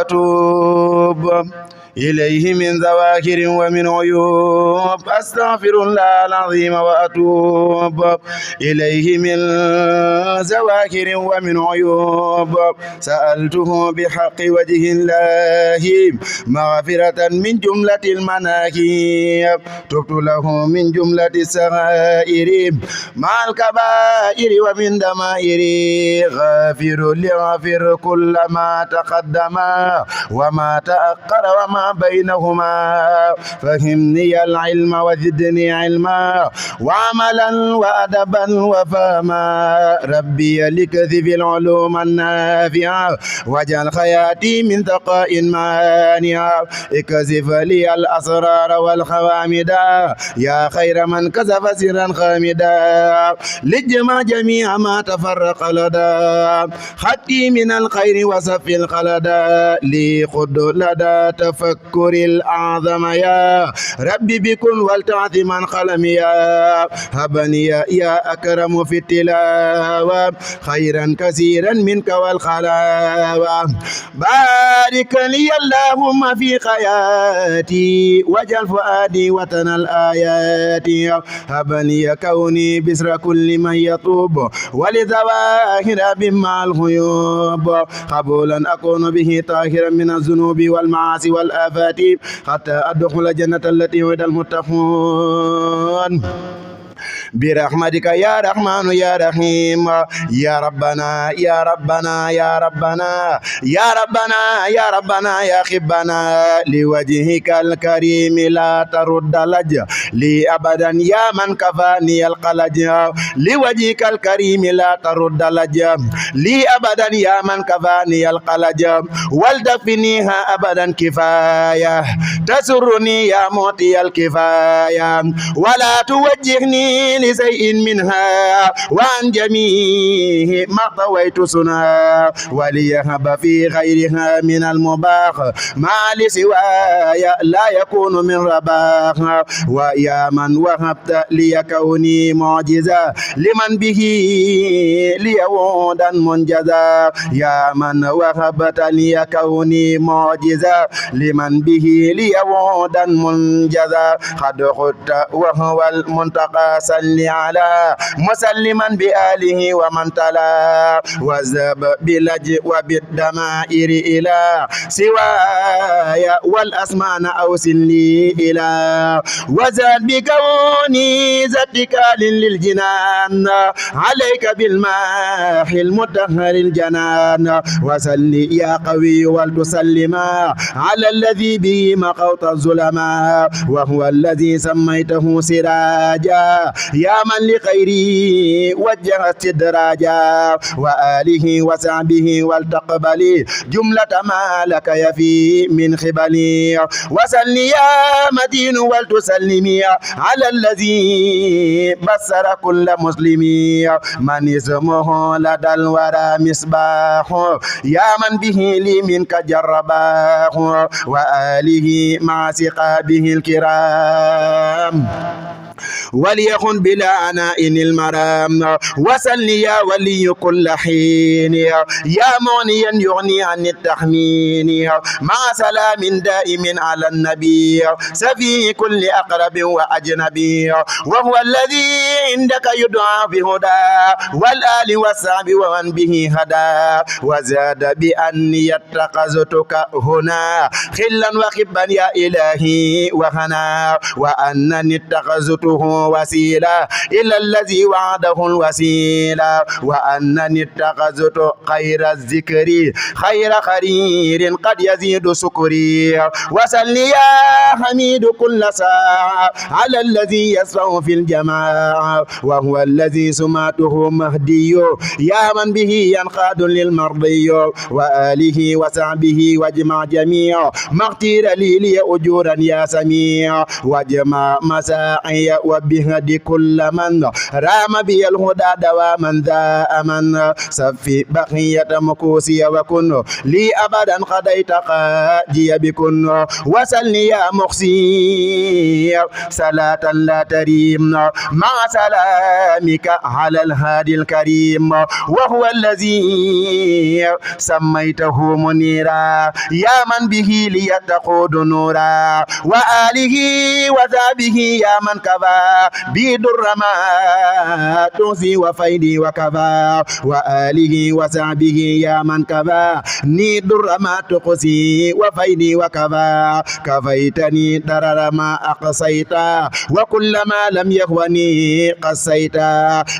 وأتوب إليه من ذواكر ومن عيوب. أستغفر الله العظيم وأتوب إليه من ذواكر ومن عيوب. سألته بحق وجه الله مغفرة من جملة المناكب. تبت له من جملة السغائر مع الكبائر ومن دمائر. غافر لغفر كل ما تقدم وما تأخر وما بينهما. فهمني العلم وزدني علما وعملا وأدبا وفهما. ربي لكذب العلوم النافعة واجعل حياتي من ثقاء مانع. اكذف لي الأسرار والخوامدا يا خير من كذب سرا خامدا. لجمع جميع ما تفرق لدى خطي من الخير وصف الخلدا. لي خد لدى تفكر الأعظم يا ربي بكن والتعظ من خلم يا. هبني يا أكرم في التلاوة خيرا كثيرا منك والخلاوة. بارك لي اللهم في حياتي واجعل فؤادي وطن الآيات. هبني كوني بسر كل من يطوب ولظواهر بما الغيوب. قبولا أكون به طاهرا من الذنوب والمعاصي والآفات حتى أدخل جنة التي وعد المتقون برحمتك يا رحمن يا رحيم. يا ربنا يا ربنا يا ربنا يا ربنا يا ربنا يا خبنا. لوجهك الكريم لا ترد لج لي أبدا يا من كفاني القلج. لوجهك الكريم لا ترد لج لي أبدا يا من كفاني القلج. والدفنيها أبدا كفاية تسرني يا معطي الكفاية. ولا توجهني لشيء منها وعن جميع ما طويت سنا. وليهب في غيرها من المباح ما لسواي لا يكون من رباح. ويا من وهبت لي كوني معجزة لمن به ليعودا منجزا. يا من وهبت لي كوني معجزة لمن به ليعودا منجزا. قد خدت وهو المنتقى صل على مسلما بآله ومن تلا. وذهب بلج وبالدمائر إلى سواي والأسمان أوصل لي إلى. وزاد بكوني زتكال للجنان عليك بالماح المطهر الجنان. وسل يا قوي ولتسلما على الذي به مقوت الظلما وهو الذي سميته سراجا. يا من لخيري وجه استدراجا. وآله وصحبه والتقبلي جملة ما لك يفي من خبلي. وسل يا مدين ولتسلمي على الذي بصر كل مسلمي من اسمه لدى الورى مصباح. يا من به لي منك جرباه. وآله مع سقابه الكرام وليكن بلا عناء المرام. وسل يا ولي كل حين يا مغنيا يغني عن التحمين. مع سلام دائم على النبي سفي كل أقرب وأجنبي. وهو الذي عندك يدعى بهدى والآل والصحب ومن به هدى. وزاد بأني اتخذتك هنا خلا وخبا يا إلهي وهنا. وأنني اتخذته وسيلة إلى الذي وعده الوسيلة. وأنني اتخذت خير الذكر خير خرير قد يزيد سكري. وسل يا حميد كل ساعة على الذي يسرع في الجماعة. وهو الذي سمعته مهدي يا من به ينقاد للمرضي. وآله وصحبه واجمع جميع مغتير لي أجورا يا سميع. واجمع مساعي وبهدي كل من رام بي الهدى دواما ذا أمن سفي بقية مكوسي وكن لي أبدا قضيت قاجي بكن وسلني يا مخسي صلاة لا تريم مع سلامك على الهادي الكريم وهو الذي سميته منيرا يا من به ليتقود نورا وآله وذابه يا من كفى بدر ما تنسي وفيدي وكفى وآله وذابه يا من كفى نيدر ما تقسي وفيدي وكفى كفيتني درر ما أقصيت وكل ما لم يهوني قصيت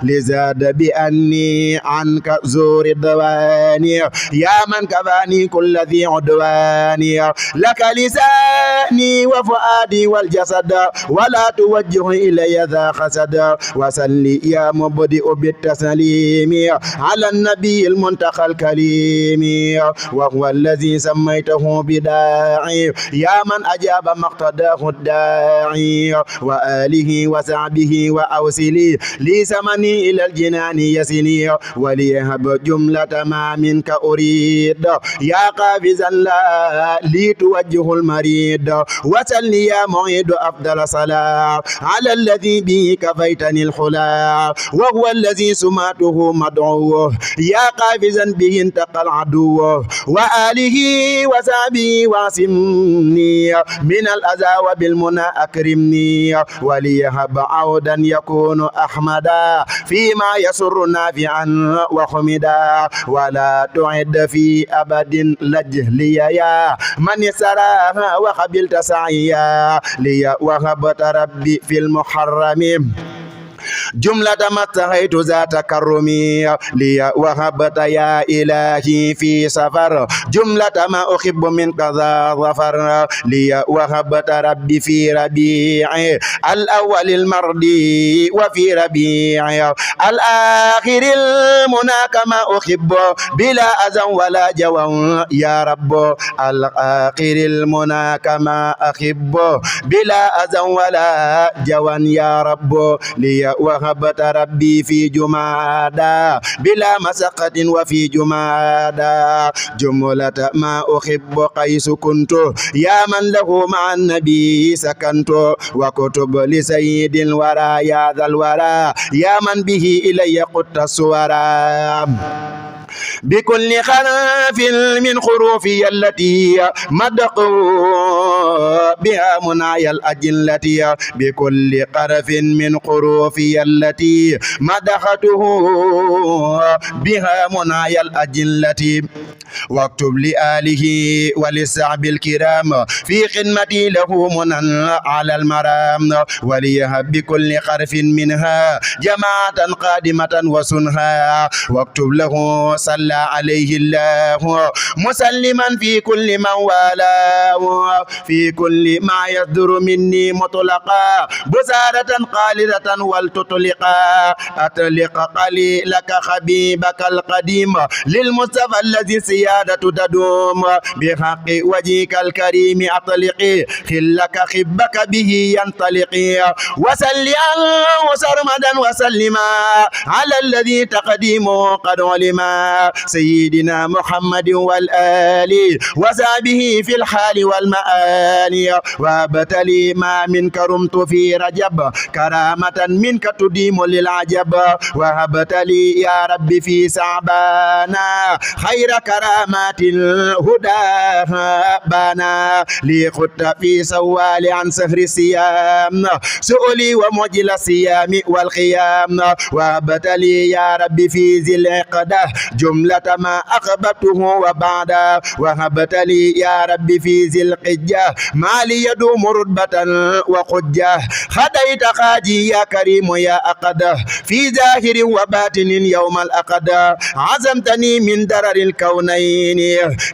لزاد بأني عنك زور الدواني يا من كفاني كل ذي عدواني لك لساني وفؤادي والجسد ولا توجه إلي ذا خسد وسلي يا مبدئ بالتسليم على النبي المنتقى الكريم وهو الذي سميته بداعي يا من أجاب ما اقتداه الداعي وآله وصحبه وأوصلي لي سمني إلى الجنان يسني وليهب جملة ما منك أريد يا قابزا لا لي توجه المريد وسلني يا معيد أفضل صلاة على الذي به كفيتني الخلا وهو الذي سماته مدعوه يا قابزا به انتقى العدو وآله وصحبه واسمني من الأذى وبالمنى أكرمني وليهب عودا يكون أحمدا فيما يسر نافعا وحمدا ولا تعد في أبد لجلي يا من يسراها وقبلت سعيا لي وهبت ربي في المحرم جملة ما اتخيت ذات كرمي لي وهبت يا إلهي في سفر جملة ما أحب من كذا ظفر لي وهبت ربي في ربيع الأول المردي وفي ربيع الآخر المنى كما أحب بلا أذى ولا جوى يا رب الآخر المنى كما أحب بلا أذى ولا جوى يا رب لي وهبت ربي في جمادا بلا مسقة وفي جمادا جملة ما أحب قيس كنت يا من له مع النبي سكنت وكتب لسيد الورى يا ذا الورى يا من به إلي قدت الصورا بكل خلاف من خروفي التي مدقوا بها منايا الأجلة بكل قرف من خروفي التي مدحته بها منايا الأجلة واكتب لآله وللصحب الكرام في خدمتي له منى على المرام وليهب بكل خرف منها جماعة قادمة وسنها واكتب له صلى عليه الله مسلما في كل من والاه في كل ما يصدر مني مطلقا بسارة قالدة ولتطلقا أطلق قليلك خبيبك القديم للمصطفى الذي سيادة تدوم بحق وجهك الكريم أطلقي خلك خبك به ينطلقي وسل سرمدا وسلما على الذي تقديمه قد علما سيدنا محمد والآل وصحبه في الحال والمآل وابتلي ما منك رمت في رجب كرامة منك تديم للعجب وهبت لي يا ربي في سعبانا خير كرامات الهدى بانا لي خدت في سوال عن سهر الصيام سؤلي ومجل الصيام والقيام وهبت لي يا ربي في ذي العقدة جملة ما أخبرته وبعد وهبت لي يا ربي في ذي القجة ما لي يدوم رتبة وقجة خديت خاجي يا كريم يا أقدة في ظاهر وباطن يوم الأقدة عزمتني من درر الكونين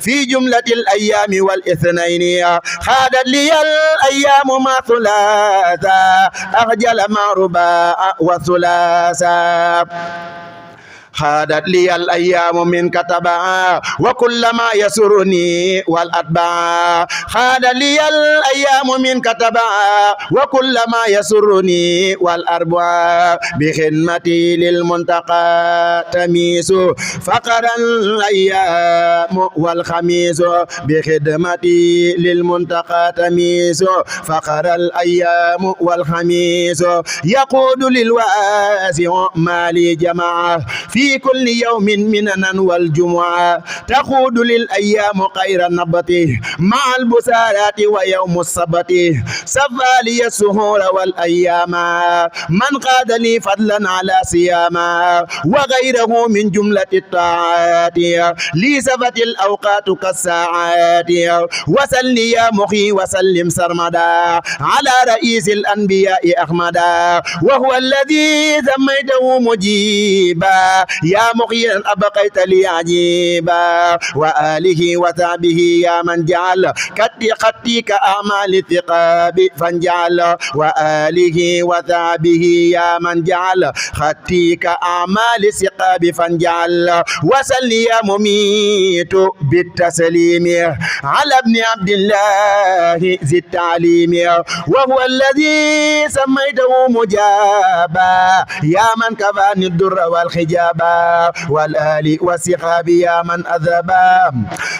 في جملة الأيام والإثنين خادت لي الأيام ما ثلاثا أخجل مع رباء وثلاثا خادت لي الأيام من كتبا وكل ما يسرني والأتباع خادت لي الأيام من كتبا وكل ما يسرني والأربع بخدمتي للمنتقى تميس فقر الأيام والخميس بخدمتي للمنتقى تميس فقر الأيام والخميس يقود للواسع مالي جماعة في كل يوم مننا والجمعة تقود للأيام خير النبط مع البسارات ويوم السبت سفى لي السهور والأيام من قاد لي فضلا على صياما وغيره من جملة الطاعات لي سفت الأوقات كالساعات وسل يا مخي وسلم سرمدا على رئيس الأنبياء أحمدا وهو الذي سميته مجيبا يا مخيا أبقيت لي عجيبا وآله وصحبه يا من جعل خطي كأعمال الثقاب فانجعل وآله وصحبه يا من جعل خطي كأعمال الثقاب فانجعل وسل يا مميت بالتسليم على ابن عبد الله ذي التعليم وهو الذي سميته مجابا يا من كفاني الدر والخجابا والآل والصحاب يا من أذبا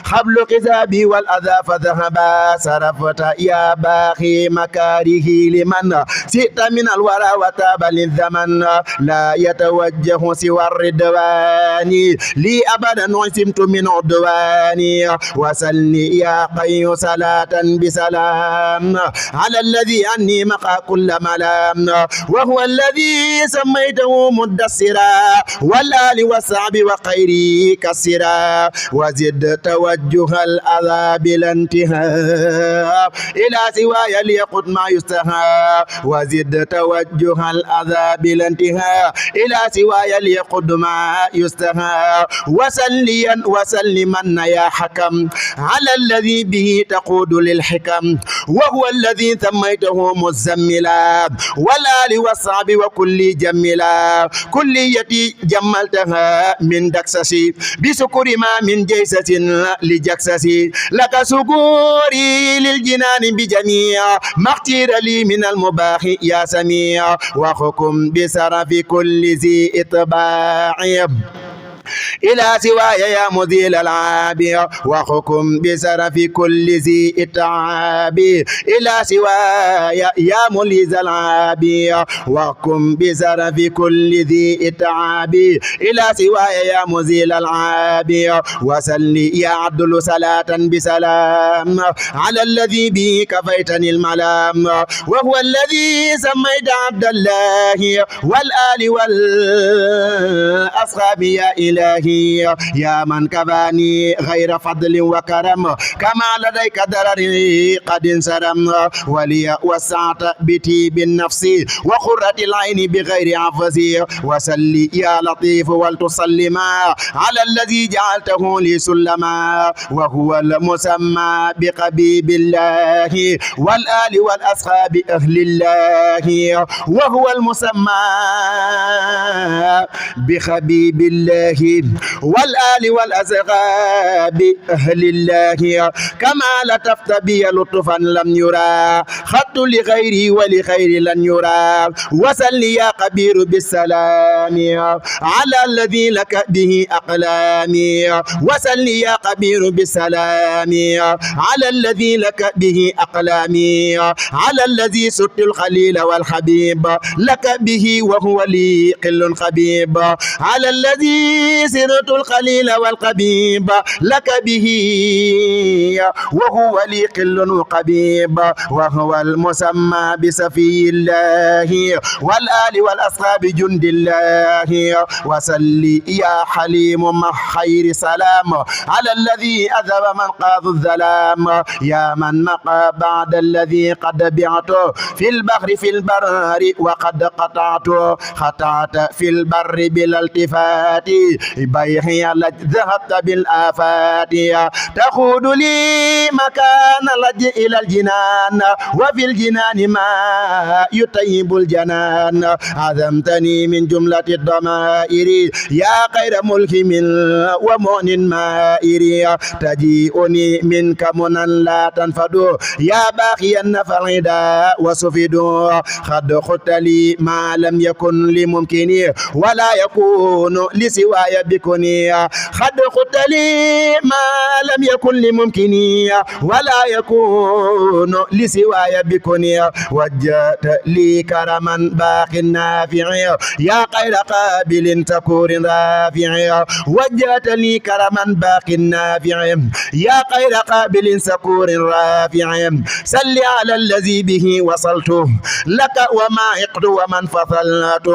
حبل قذابي والأذى فذهبا صرفت يا باقي مكاره لمن سئت من الورى وتاب للزمن لا يتوجه سوى الردوان لي أبدا وسمت من عدواني وسلني يا قي صلاة بسلام على الذي عني مقى كل ملام وهو الذي سميته مدسرا والآل والصعب وخيري كسرا وزد توجه الأذى بلا انتهاء إلى سواي ليقض ما يستهى وزد توجه الأذى بلا انتهاء إلى سواي ليقض ما يستهى وسليا وسلما يا حكم على الذي به تقود للحكم وهو الذي سميته مزملا والآل والصعب وكل جملا كليتي جملتها من دكسسي بسكر ما من جيسة لجكسسي لك سكوري للجنان بجميع ما اختير لي من المباح يا سميع وحكم بسرف كل ذي إطباع إلى سواي يا مذيل العاب وحكم بسرف كل ذي إتعاب إلى سواي يا مليز العاب وحكم بسرف كل ذي إتعاب إلى سواي يا مذيل العاب وسلني يا عبد صلاة بسلام على الذي به كفيتني الملام وهو الذي سميت عبد الله والآل والأصحاب يا إلهي يا من كفاني غير فضل وكرم كما لديك ضرر قد انسرم ولي وسعت بتي بالنفس وقرة العين بغير عفزي وسلي يا لطيف ولتسلما على الذي جعلته لي سلما وهو المسمى بقبيب الله والآل والأصحاب أهل الله وهو المسمى بخبيب الله والآل والأصحاب أهل الله كما لطفت بي لطفا لم يرى خط لغيري ولخير لن يرى وسل يا قبير بالسلام على الذي لك به أقلامي وسل يا قبير بالسلام على الذي لك به أقلامي على الذي سدت الخليل والحبيب لك به وهو لي قل خبيب على الذي سرت الخليل والقبيب لك به وهو لي قل وقبيب وهو المسمى بسفي الله والآل والأصحاب جند الله وسلي يا حليم مع خير سلام على الذي أذب من قاض الظلام يا من مقى بعد الذي قد بعته في البحر في البر وقد قطعت في البر بلا التفات بيحي ذهبت بالآفات تقود لي مكان لج إلى الجنان وفي الجنان ما يطيب الجنان عظمتني من جملة الضمائر يا خير ملهم ومؤن مائر تجيئني منك منا لا تنفد يا باقي النفع وسفد قد خدت لي ما لم يكن لممكن ولا يكون لسواي بكني قد خدت لي ما لم يكن لممكن ولا يكون لسواي بكني وجهت لي كرما باق نافع يا خير قابل تكور رافع وجهت لي كرما باق نافع يا خير قابل سكور رافع صل على الذي به وصلت لك وما عقد ومن فضلت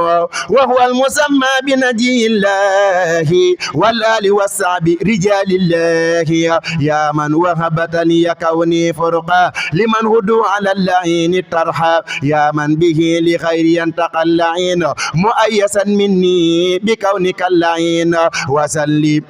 وهو المسمى بنجي الله والآل والصحب رجال الله يا من وهبت لي كوني فرقا لمن هدوا على اللعين الطرحا يا من به لخير ينتقى اللعين مؤيسا مني بكونك اللعين وسلم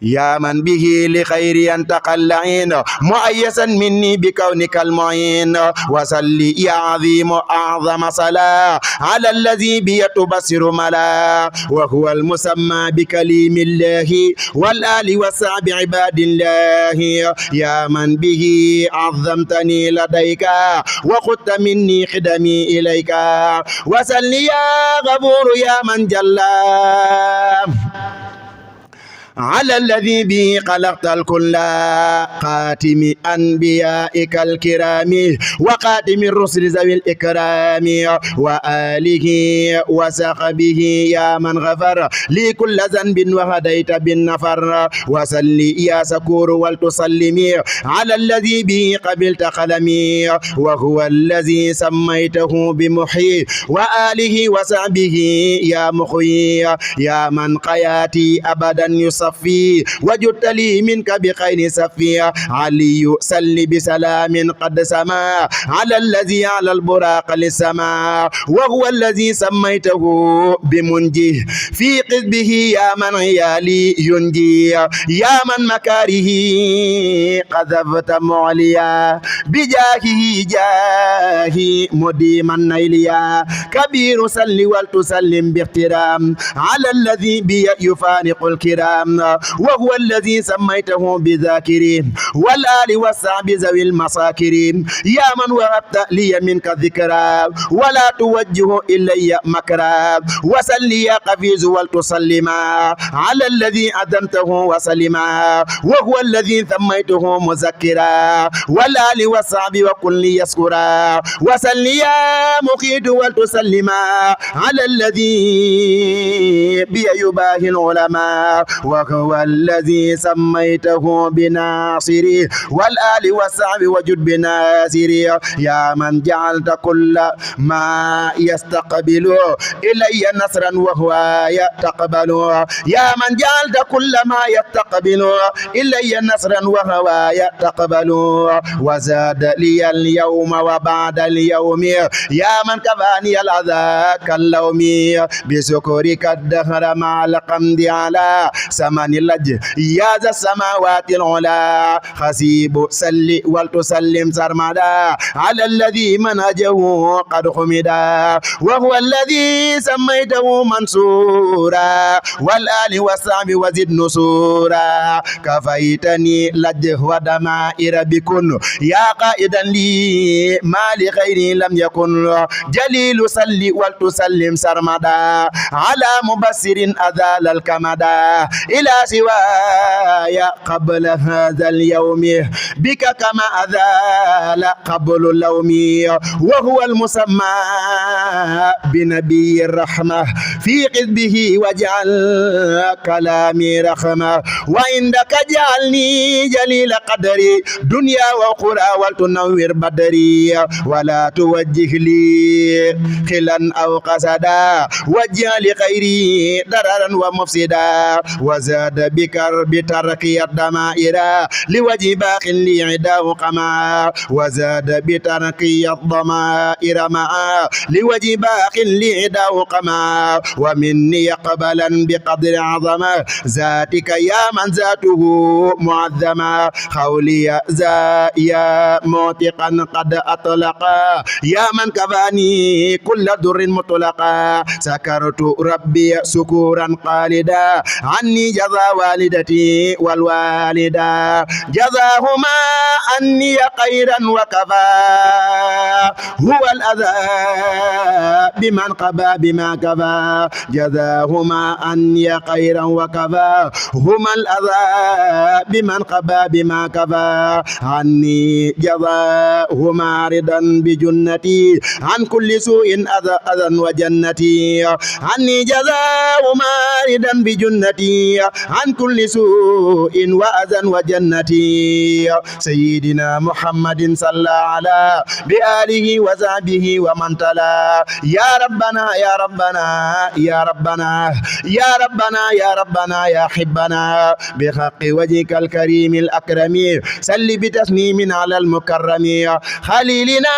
يا من به لخير ينتقى اللعين مؤيسا مني بكونك المعين وصلي يا عظيم أعظم صلاة على الذي بيتبصر ملا وهو المسمى بكليم الله والآل والصحب عباد الله يا من به عظمتني لديك وخدت مني خدمي إليك وصلي يا غفور يا من جل على الذي به خلقت الكل خاتم أنبيائك الكرام وخاتم الرسل ذوي الإكرام وآله وصحبه يا من غفر لي كل ذنب وهديت بالنفر وصلي يا سكور ولتسلمي على الذي به قبلت قلمي وهو الذي سميته بمحيي وآله وصحبه يا مخي يا من قياتي أبدا يصفي وجدت لي منك بخير صفي علي سل بسلام قد سما على الذي على البراق للسماء وهو الذي سميته بمنجيه في قذبه يا من عيالي ينجي يا من مكاره قذفت معليا بجاهه جاهي مديما نيليا كبير سل ولتسلم باحترام على الذي بي يفارق الكرام وهو الذي سميته بذاكرين والآل والصحب ذوي المساكرين يا من وهبت لي منك ذكرا ولا توجه إلي مكرا وسلي يا قفيز ولتسلما على الذي أدمته وسلما وهو الذي سميته مذكرا والآل والصحب وكل يسكرا وسلي يا مخيد ولتسلما على الذي بي يباهي العلماء وهو الذي سميته بناصري والآل والصحب وجد بناصري يا من جعلت كل ما يستقبل إلي نصرا وهو يتقبل يا من جعلت كل ما يستقبل إلي نصرا وهو يتقبل وزاد لي اليوم وبعد اليوم يا من كفاني الأذى كاللوم بسكرك الدهر مع القمد على سمن اللج يا ذا السماوات العلا خسيب سل ولتسلم سرمدا على الذي منهجه قد خمدا وهو الذي سميته منصورا والآل والصحب وزد نصورا كفيتني لج ودمائر بكن يا قائدا لي ما لخير لم يكن جليل سل ولتسلم سرمدا على مبصر أذال الكمدا إلى سواي قبل هذا اليوم بك كما أذال قبل اللوم وهو المسمى بنبي الرحمة في قذبه وجعل كلامي رحمة وعندك جعلني جليل قدري دنيا وقرى ولتنور بدري ولا توجه لي خلا أو قصدا وجه لخيري ضررا ومفسدا وزاد بتركي الضمائر لوجه باق لي عداه قما وزاد بتركي الضمائر معا لوجه باق لي عداه قما ومني يقبلا بقدر عظمه ذاتك يا من ذاته معظما قولي يا موثقا قد أطلقا يا من كفاني كل در مطلقا سكرت ربي سكورا خالدا عني جزا والدتي والوالدا جزاهما عني خيرا وكفى هو الأذى بمن قبى بما كفى جزاهما عني خيرا وكفى هما الأذى بمن قبى بما كفى عني جزاهما رضا بجنتي عن كل سوء أذى وجنتي عني جزاهما رضا بجنتي عن كل سوء وأذى وجنتي سيدنا محمد صلى على بآله وصحبه ومن تلا يا ربنا يا ربنا يا ربنا يا ربنا يا ربنا يا حبنا بحق وجهك الكريم الأكرم سل بتسليم على المكرم خليلنا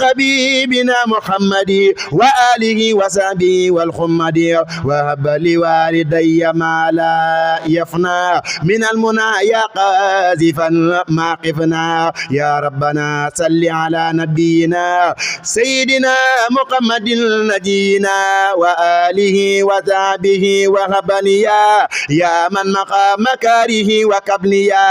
حبيبنا محمد وآله وصحبه والخمد وهب لوالدي ما لا يفنى من المنى يا قاذفا ما قفنا يا ربنا صل على نبينا سيدنا محمد نجينا وآله وصحبه وهب لي يا من مقام مكاره وكبليا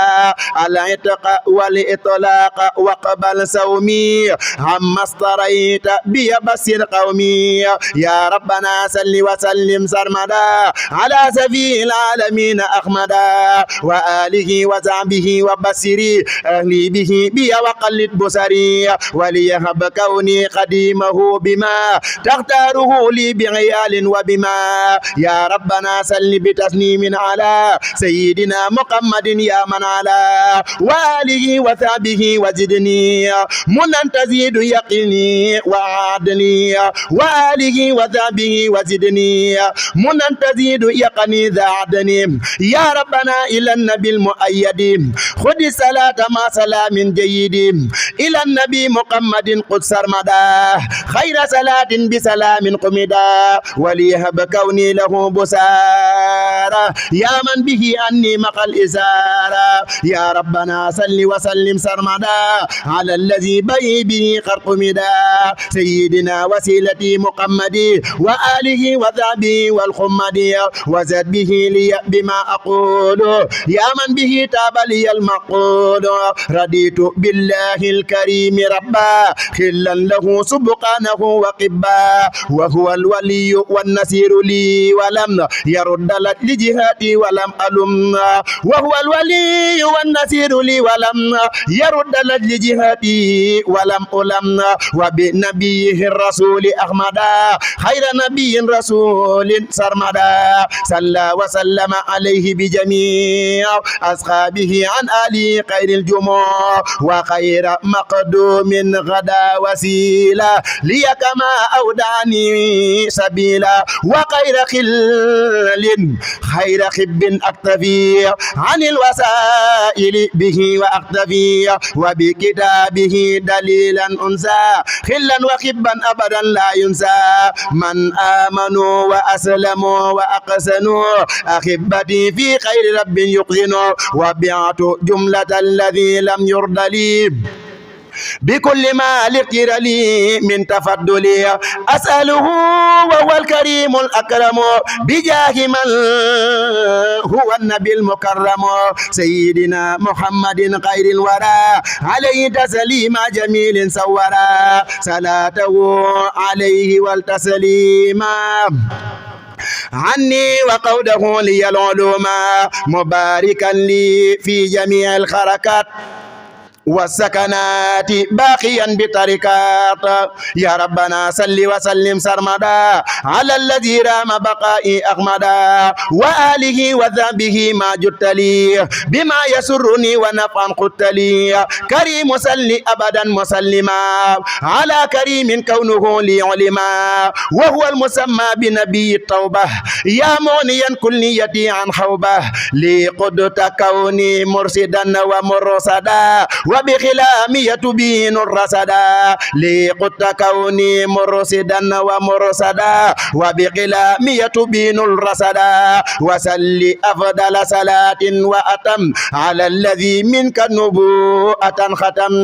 العتق والإطلاق وقبل صومي عما استريت بي بصير قومي يا ربنا صل وسلم سرمدا على سفي العالمين أحمدا وآله وصحبه وبصري أهلي به بي وقلد بصري وليهب كوني قديمه بما تختاره لي بعيال وبما يا ربنا صل بتسليم على سيدنا محمد يا من على وآله وصحبه وزدني منا تزيد يقيني وعدني وآله وصحبه وزدني منا تزيد يقني ذا عدني يا ربنا إلى النبي المؤيد خذ الصلاة مع سلام جيد إلى النبي محمد قد سرمدا خير صلاة بسلام قمدا وليهب كوني له بسارة يا من به أني مقل إزارة يا ربنا صل وسلم سرمدا على الذي بي به خرق مدا سيدنا وسيلتي محمد وآله وذابي والخمد وزد به لي بما أقول يا من به تاب لي المقول رضيت بالله الكريم ربا خلا له سبحانه وقبا وهو الولي والنصير لي ولم يرد لجهاتي ولم ألم وهو الولي والنصير لي ولم يرد لجهاتي ولم ألم وبنبيه الرسول أحمد خير نبي رسول سرمدا صلى وسلم عليه بجميع أصحابه عن آله خير الجموع وخير مقدوم غدا وسيلة لي كما أودعني سبيلا وخير خير خب أكتفي عن الوسائل به وأكتفي وبكتابه دليلا أنسى خلا وخبا أبدا لا ينسى من آمنوا وأسلموا وأقسنوا أحبتي في خير رب يقزنوا وبعت جملة الذي لم يرد لي بكل ما لقر لي من تفضلي أسأله وهو الكريم الأكرم بجاه من هو النبي المكرم سيدنا محمد خير الورى عليه تسليم جميل سورا صلاته عليه والتسليم عني وقوده لي العلوم مباركا لي في جميع الحركات والسكنات باقيا بطريقات يا ربنا صل وسلم سرمدا على الذي رام بقائي أحمدا وآله وذنبه ما جدت لي بما يسرني ونفعا قدت لي كريم صل أبدا مسلما على كريم كونه لي علما وهو المسمى بنبي التوبة يا مونيا كليتي عن حوبة لي قدت كوني مرشدا ومرصدا وبخلامي تبين الرصدا لي قدت كوني مرشدا ومرصدا وبخلامي تبين الرصدا وسل أفضل صلاة وأتم على الذي منك نبوءة ختم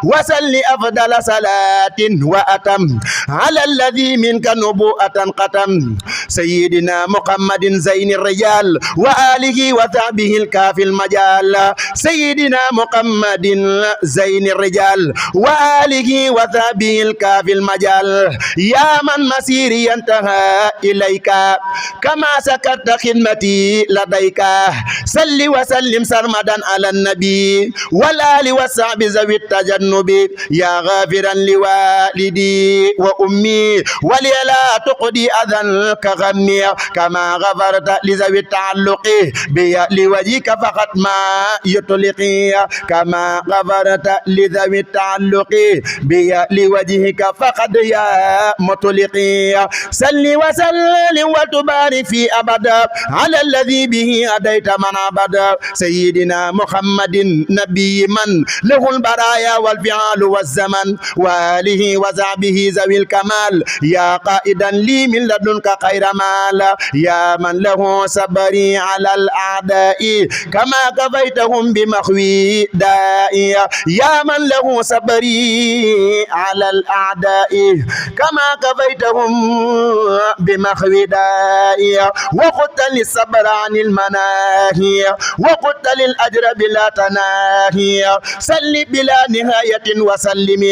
وسل أفضل صلاة وأتم على الذي منك نبوءة ختم سيدنا محمد زين الرجال وآله وصحبه الكافي المجال سيدنا محمد زين الرجال وآله وصحبه الكافي المجال يا من مسيري انتهى إليك كما سكرت خدمتي لديك صل وسلم سرمدا على النبي والآل والصحب ذوي التجنب يا غافرا لوالدي وأمي ولي لا تقضي أذى كغمي كما غفرت لذوي التعلق بي لوجهك فقط ما يطلقي كما غفرت لذوي التعلق بي لوجهك فقد يا مطلقي صل وسلم وتبارك في أبدا على الذي به أديت من عبد سيدنا محمد نبي من له البرايا والفعال والزمن وآله وصحبه ذوي الكمال يا قائدا لي من لدنك خير مال يا من له صبري على الأعداء كما كفيتهم بمخوي دائي يا من له صبري على الأعداء كما كفيتهم بمخوي دائي وقلت للصبر عن المناهي وقلت للأجر بلا تناهي صل بلا نهاية وسلم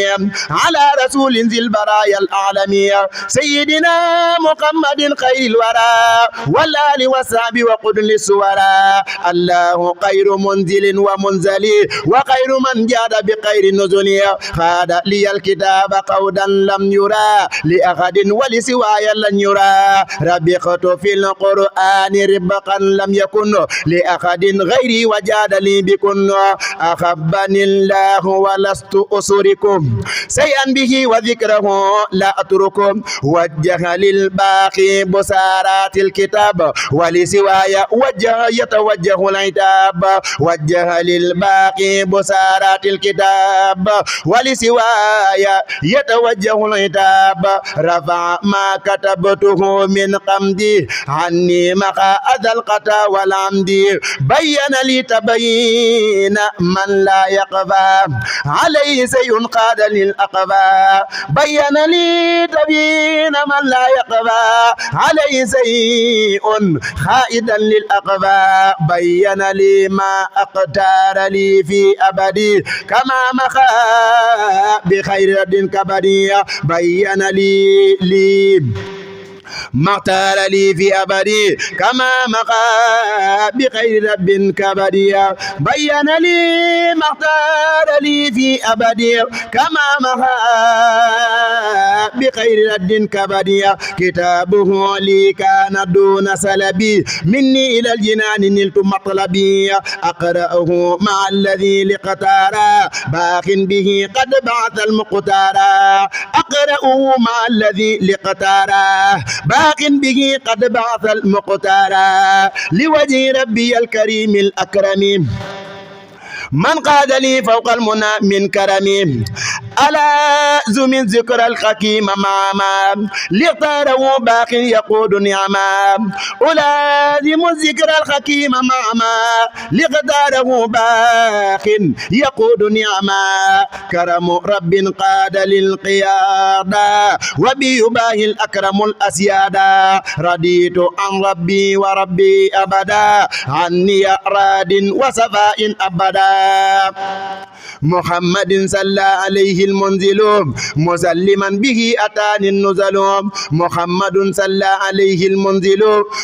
على رسول ذي البرايا الأعلمية سيدنا محمد خير الورى والآل والصحب وقد للسورى الله خير منزل ومنزل وخير من جاد بخير نزل خاد لي الكتاب قودا لم يرى لأحد ولسواي لن يرى ربقت في القرآن ربقا لم يكن لأحد غيري وجاد لي بكن أخبني الله ولست أسركم شيئا به وذكره لا أتركم وجه للباقي بسارات الكتاب ولسواي وجه يتوجه العتاب وجه للباقي بسارات الكتاب ولسواي يتوجه العتاب رفع ما كتبته من قمدي عني مقا أذى القطا والعمد بين لي تبين من لا يقفى عليه شيء قاد للأقفى بين لي تبين من لا يقفى عليه شيء خائدا للأقفى بين لي ما أقتار لي في أبدي كما مخا بخير رد كبدي بين لي ما اختار لي في أبدي كما مقى بخير رب كبديا بين لي ما اختار لي في أبدي كما مقى بخير رب كبديا كتابه لي كان دون سلبي مني إلى الجنان نلت مطلبي أقرأه مع الذي لقتارا باق به قد بعث المقتارا أقرأه مع الذي لقتارا باق به قد بعث المقتارا لوجه ربي الكريم الأكرم من قاد لي فوق المنى من كرمي ألا زمن ذكر الحكيم ماما ليختاره باق يقود نعما ألازم ذكر الحكيم ماما ليختاره باق يقود نعما كرم رب قاد للقيادة وبيباه الأكرم الأسيادة رديت عن ربي وربي أبدا عني راد وصفاء أبدا محمد صلى عليه المنزل مسلما به أتاني النزل محمد صلى عليه المنزل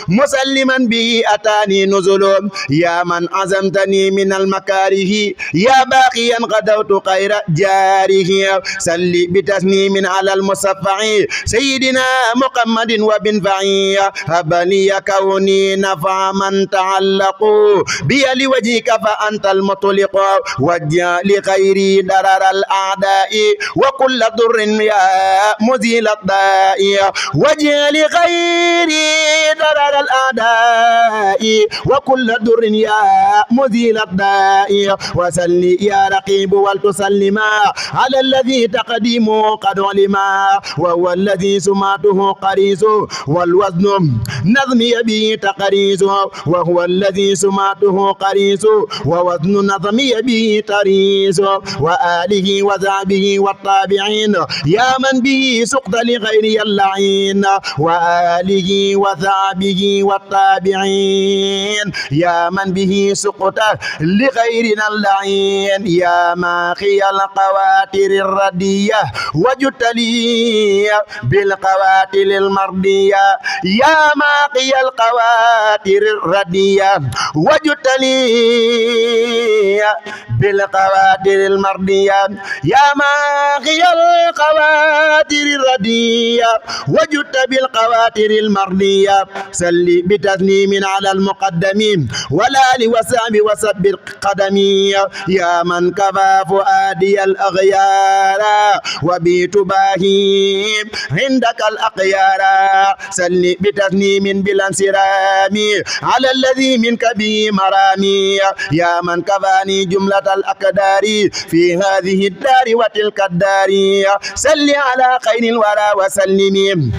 مسلما به أتاني نزل يا من عزمتني من المكاره يا باقيا غدوت خير جاره صل بتسليم على المصفع سيدنا محمد وبنفعي هبني كوني نفع من تعلقوا بي لوجهك فأنت المطلق وجه لخيري درر الأعداء وكل ضر يا مزيل الداء وجه لخيري درر الأعداء وكل ضر يا مزيل الداء وسل يا رقيب ولتسلما على الذي تقديمه قد علما وهو الذي سماته قريز والوزن نظمي به تقريز وهو الذي سماته قريز ووزن نظمي به تريز وآله وذعبه والتابعين يا من به سقط لغير اللعين وآله وذعبه والتابعين يا من به سقط لغيرنا اللعين يا ماخي القواتر الردية وجدت لي بالقواتل المردية يا ماقي القواتر الردية وجدت لي بالقواتر المردية يا ماقي القواتر الردية وجدت بالقواتر المردية سل بتسليم على المقدمين والآل وصحب وسب القدم يا من كفى فؤادي الأغيار وبيت باهيم عندك الأقيار سل بتسليم بلا انصرام على الذي منك به مرامي يا من كفاني جملة الأقدار في هذه الدار وتلك الدار سل على خير الورى وسلم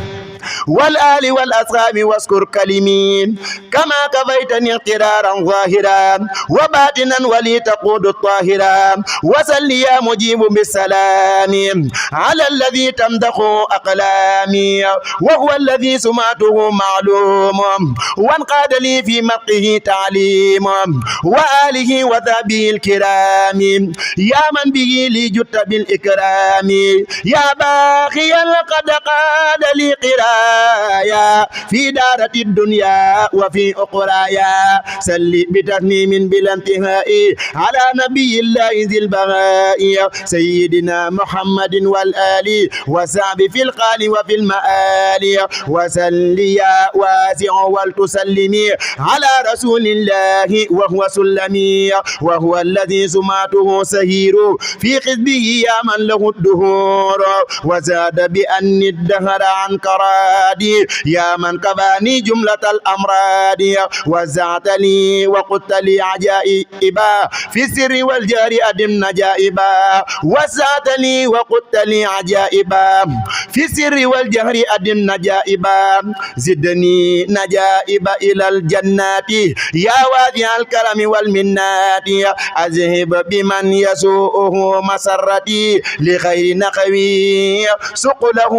والآل والأصحاب واذكر كلمين كما كفيتني اقترارا ظاهرا وباطنا ولي تقود الطاهرا وسل يا مجيب بالسلام على الذي تمدح أقلامي وهو الذي سمعته معلوم وانقاد لي في مقه تعليم وآله وذابه الكرام يا من به لي جدت بالإكرام يا باقيا قد قاد لي قراء في دارة الدنيا وفي أخرايا سل بتسليم بلا انتهاء على نبي الله ذي البغاء سيدنا محمد والآل وصحب في القال وفي المآل وسل يا واسع ولتسلمي على رسول الله وهو سلمي وهو الذي سماته سهير في حزبه يا من له الدهور وزاد بأن الدهر عن كرادي يا من كفاني جملة الأمراض وزعت لي وقلت لي عجائبا في السر والجار أدم نجائبا وزعت لي وقلت لي عجائبا في السر والجهر أدم نجائبا زدني نجائب إلى الجنات يا وادي الكرم والمنات أذهب بمن يسوءه مسرتي لخير نقوي سقله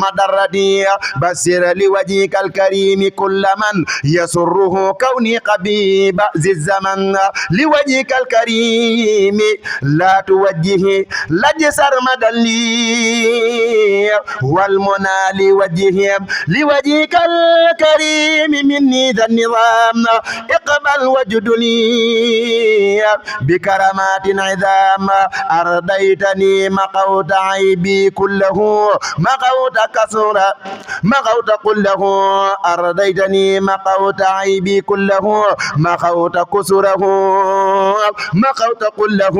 مدرتي بسر لوجهك الكريم كل من يسره كوني قبيب ذي الزمن لوجهك الكريم لا توجه لجسر مدى لي والمنى لوجهك الكريم مني ذا النظام اقبل وجد لي بكرمات عظام أرضيتني مقوت عيبي كله مقوت كسر مقوت كله أرضيتني مقوت عيبي كله مقوت كسره مقوت كله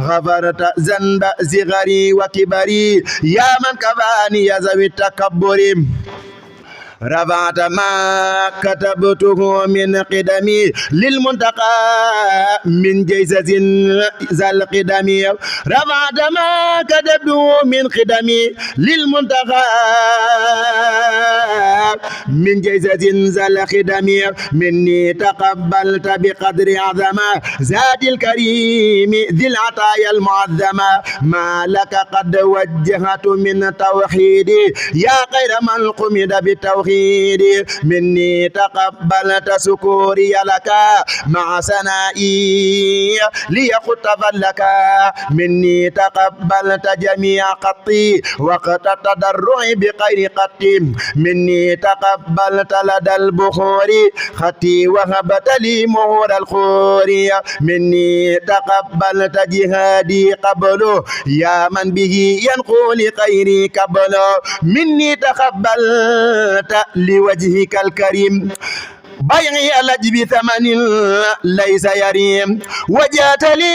غفرت ذنب صغري وكبري يا من كفاني يا ذوي التكبر رفعت ما كتبته من قدمي للمنتقى من جيزة ذا القدم رفعت ما كتبته من قدمي للمنتقى من جيزة ذا القدم مني تقبلت بقدر عظمة ذات الكريم ذي العطايا المعظمة ما لك قد وجهت من توحيدي يا خير من قمد بالتوحيد المريد مني تقبلت سكوري لك مع سنائي ليخطب لك مني تقبلت جميع قطي وقت التضرع بغير قط مني تقبلت لدى البخور خطي وهبت لي مهور الخور مني تقبلت جهادي قبله يا من به ينقل خيري قبله مني تقبلت لوجهك الكريم بيعي لج بثمن ليس يريم وجات لي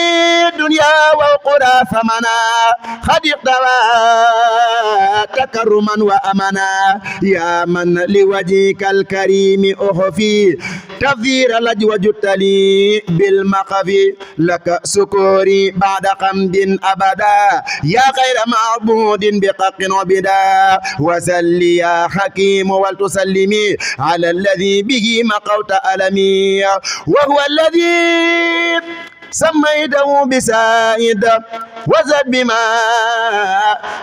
الدنيا والقرى ثمنا قد اقتوى تكرما وامنا يا من لوجهك الكريم اخفي تفذير لج وجدت لي بالمخفي لك سكوري بعد قمد ابدا يا خير معبود بقق وبدا وسلي يا حكيم ولتسلمي على الذي به مقوت ألمي وهو الذي سميته بسائد وزد بما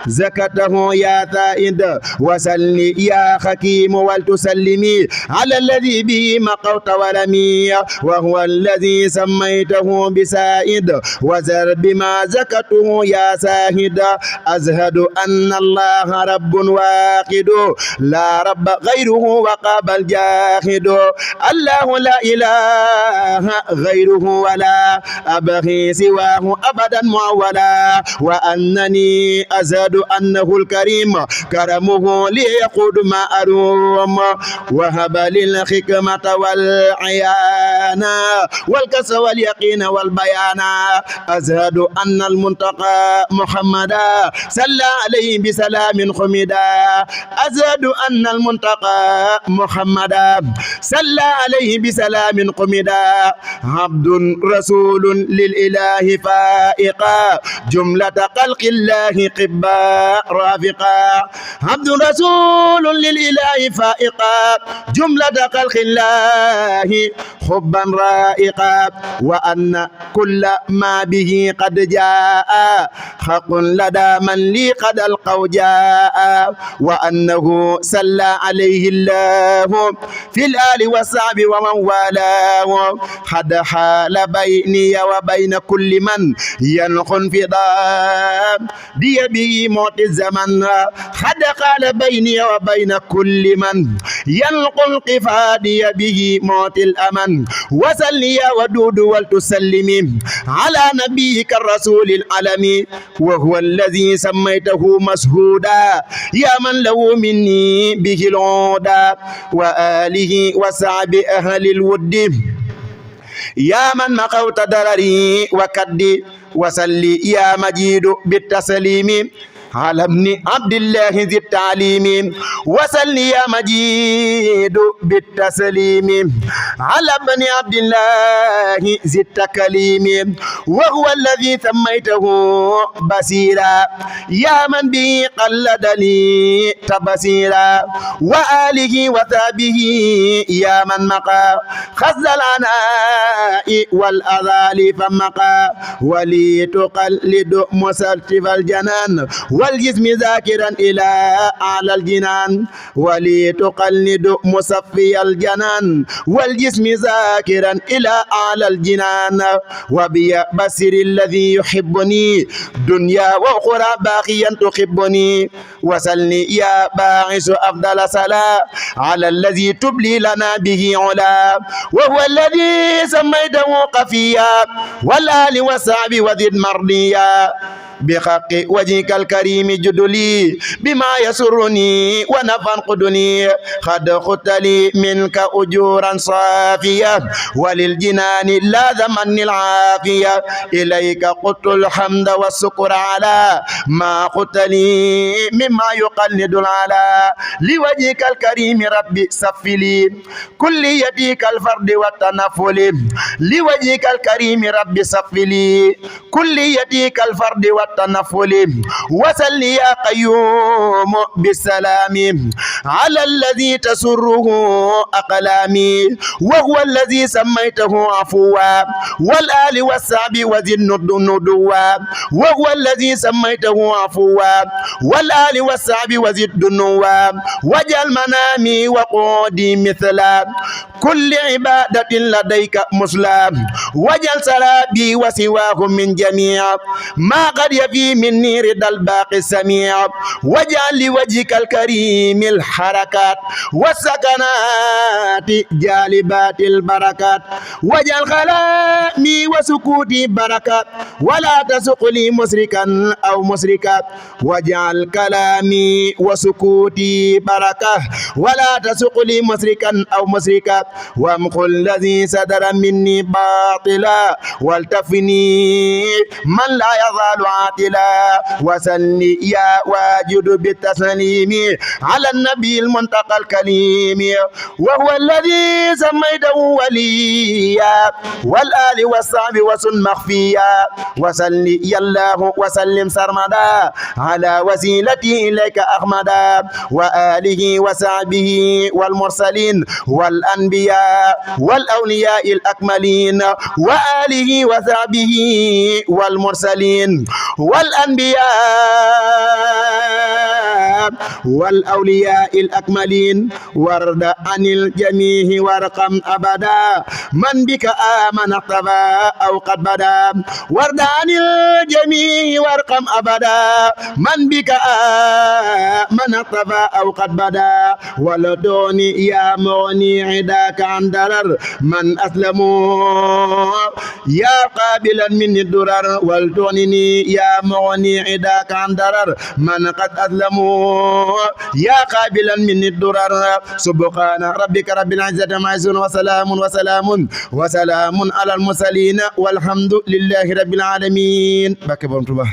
زكته يا ثائد وسلي يا حكيم ولتسلمي على الذي به مقوت ولمي وهو الذي سميته بسائد وزد بما زكته يا ساهد أزهد أن الله رب واحد لا رب غيره وقاب الجاهد الله لا إله غيره ولا أبغي سواه أبدا معولا وأنني أزهد أنه الكريم كرمه ليقود ما أروم وهب للحكمة والعيان والكس واليقين والبيان أزهد أن المنتقى محمدا صلى عليه بسلام حمدا أزهد أن المنتقى محمدا صلى عليه بسلام حمدا عبد رسول للإله فائقا جملة خلق الله قبا رافقا عبد رسول للإله فائقا جملة خلق الله حبا رائقا وأن كل ما به قد جاء حق لدى من لي قد القوا جاء وأنه صلى عليه الله في الآل والصحب ومن والاه قد حال بيني وبين كل من ينخ انفضاء بيبي موت الزمن قد قال بيني وبين كل من ينخ انقفاض به موت الأمن وسلي يا ودود ولتسلمي على نبيك الرسول العالمي وهو الذي سميته مسهودا يا من له مني به العودا وآله وصحب أهل الود يا من مقوت ضرري وكدي وسلي يا مجيد بالتسليم على ابن عبد الله ذي التعليم وسل يا مجيد بالتسليم على ابن عبد الله ذي التكليم وهو الذي سميته بصيرا يا من به قلدني تبصيرا وآله وثابه يا من مقى خذ العناء والأذى فمقى ولي تقلد مسلتف الجنان والجسم ذاكرا إلى أعلى الجنان ولتقلد مصفي الجنان والجسم ذاكرا إلى أعلى الجنان وبي بصير الذي يحبني دنيا وأخرى باقيا تحبني وسلني يا باعث أفضل صلاة على الذي تبلي لنا به علا وهو الذي سميته قفيا والآل والصحب وذي المرضية بحق وجهك الكريم جدلي بما يسرني ونفع قدني قد خدت لي منك أجورا صافية وللجنان لا ذمن العافية إليك قلت الحمد والشكر على ما قلت لي مما يقلد العلا لوجهك الكريم ربي سفلي كليتك الفرد والتنفل لوجهك الكريم ربي سفلي كليتك الفرد والتنفل وسل يا قيوم بالسلام على الذي تسره أقلامي وهو الذي سميته عفوا والآل والصحب وذي الندوا وهو الذي سميته عفوا والآل والصحب وذي الدنوا وجعل منامي وقودي مثل كل عبادة لديك مسلم وجعل سرابي وسواه من جميع ما قد يفي مني رضا الباقي السميع وجعل لوجهك الكريم الحركات والسكنات جالبات البركات وجعل خلامي وسكوتي بركات ولا تسق لي مسركا أو مسركات وجعل كلامي وسكوتي بركة ولا تسق لي مسركا أو مسركات وامحو الذي صدر مني باطلا والتفني من لا يزال عاطلا وسلي يا واجد بالتسليم على النبي المنتقى الكريم وهو الذي سميته وليا والآل والصحب وسن مخفيا وسلي يا الله وسلم سرمدا على وسيلتي إليك أحمدا وآله وصحبه والمرسلين والأنبياء والأولياء الأكملين وآله وصحبه والمرسلين والأنبياء والأولياء الأكملين وارض عن الجميع وارقم أبدا من بك آمن اقتبى أو قد بدا وارض عن الجميع وارقم أبدا من بك آمن اقتبى أو قد بدا ولدوني يا مغني عداك عن درر من أسلموا يا قابلا من الدرر ولدوني يا مغني عداك عن درر من قد أسلموا يا قابلا من الدرر سبحان ربك رب العزة عما يصفون وسلام على المرسلين والحمد لله رب العالمين. Barke Borom Tuuba.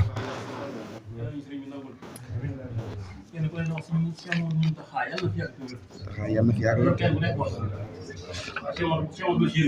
Yàlla na fi yàgg